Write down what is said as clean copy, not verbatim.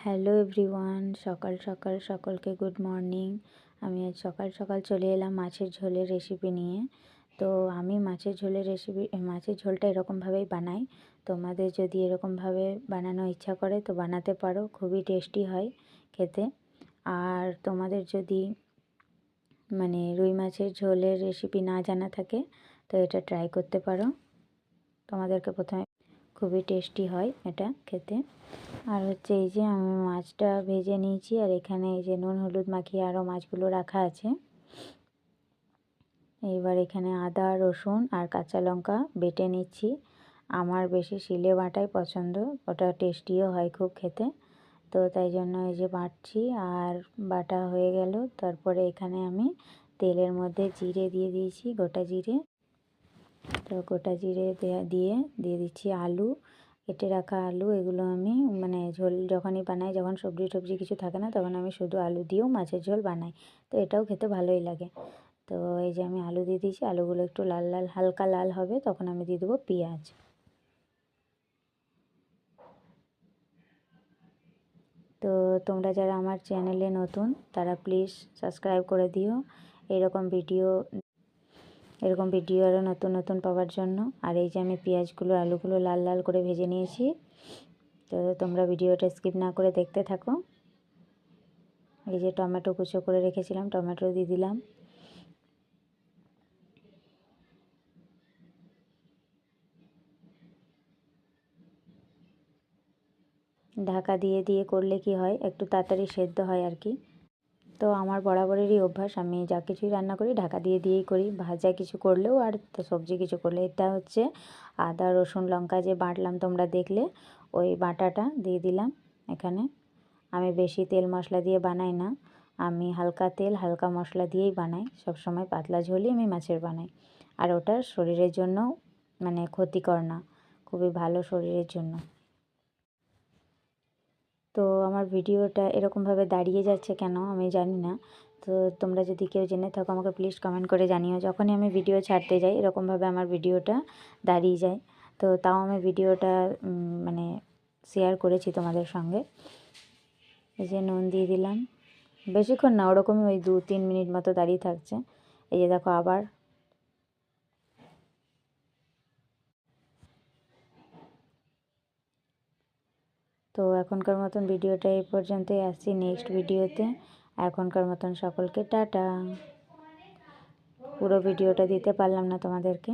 Hello everyone, সকাল সকাল সকলকে গুড মর্নিং। আমি আজ সকাল সকাল চলে এলাম মাছের ঝোলের রেসিপি নিয়ে। তো আমি মাছের ঝোলটা এরকমভাবেই বানাই। তোমাদের যদি এরকমভাবে বানানোর ইচ্ছা করে তো বানাতে পারো, খুবই টেস্টি হয় খেতে। আর তোমাদের যদি রুই মাছের ঝোলের রেসিপি না জানা থাকে তো এটা ট্রাই করতে পারো। তোমাদেরকে প্রথমে খুবই টেস্টি হয় এটা খেতে। আর এই যে আমি মাছটা ভেজে নিয়েছি, আর এখানে এই যে নুন হলুদ মাখিয়ে আরও মাছগুলো রাখা আছে। এইবার এখানে আদা রসুন আর কাঁচা লঙ্কা বেটে নিচ্ছি। আমার বেশি শিলে বাটাই পছন্দ, ওটা টেস্টিও হয় খুব খেতে। তো তাই জন্য এই যে বাটছি, আর বাটা হয়ে গেল। তারপরে এখানে আমি তেলের মধ্যে জিরে দিয়ে দিয়েছি, গোটা জিরে। তো গোটা জিরে দিয়ে দিচ্ছি আলু, কেটে রাখা আলু। এগুলো আমি ঝোল যখনই বানাই, যখন সবজি টবজি কিছু থাকে না, তখন আমি শুধু আলু দিয়েও মাছের ঝোল বানাই। তো এটাও খেতে ভালোই লাগে। তো এই যে আমি আলু দিয়ে দিয়েছি, আলুগুলো একটু লাল লাল হালকা লাল হবে, তখন আমি দিয়ে দেবো পেঁয়াজ। তো তোমরা যারা আমার চ্যানেলে নতুন তারা প্লিজ সাবস্ক্রাইব করে দিও এরকম ভিডিও আরও নতুন নতুন পাওয়ার জন্য। আর এই যে আমি পেঁয়াজগুলো আলুগুলো লাল লাল করে ভেজে নিয়েছি। তো তোমরা ভিডিওটা স্কিপ না করে দেখতে থাকো। এই যে টমেটো কুচো করে রেখেছিলাম, টমেটো দিয়ে দিলাম। ঢাকা দিয়ে দিয়ে করলে কি হয়, একটু তাড়াতাড়ি সেদ্ধ হয় আর কি। তো আমার বরাবরেরই অভ্যাস, আমি যা কিছুই রান্না করি ঢাকা দিয়ে দিয়েই করি, ভাজা কিছু করলেও আর সবজি কিছু করলে। এটা হচ্ছে আদা রসুন লঙ্কা যে বাটলাম তোমরা দেখলে, ওই বাটাটা দিয়ে দিলাম এখানে। আমি বেশি তেল মশলা দিয়ে বানাই না, আমি হালকা তেল হালকা মশলা দিয়েই বানাই সব সময়। পাতলা ঝোলই আমি মাছের বানাই। আর ওটা শরীরের জন্য ক্ষতিকর না, খুবই ভালো শরীরের জন্য। তো আমার ভিডিওটা এরকমভাবে দাঁড়িয়ে যাচ্ছে কেন আমি জানি না। তো তোমরা যদি কেউ জেনে থাকো আমাকে প্লিজ কমেন্ট করে জানিও। যখনই আমি ভিডিও ছাড়তে যাই এরকমভাবে আমার ভিডিওটা দাঁড়িয়ে যায়। তো তাও আমি ভিডিওটা শেয়ার করেছি তোমাদের সঙ্গে। এই যে নুন দিয়ে দিলাম, বেশিক্ষণ না, ওরকমই ওই 2-3 মিনিট মতো দাঁড়িয়ে থাকছে। এই যে দেখো আবার। তো এখনকার মতন ভিডিওটা এই পর্যন্তই, আসছি নেক্সট ভিডিওতে। এখনকার মতন সকলকে টাটা। পুরো ভিডিওটা দিতে পারলাম না তোমাদেরকে।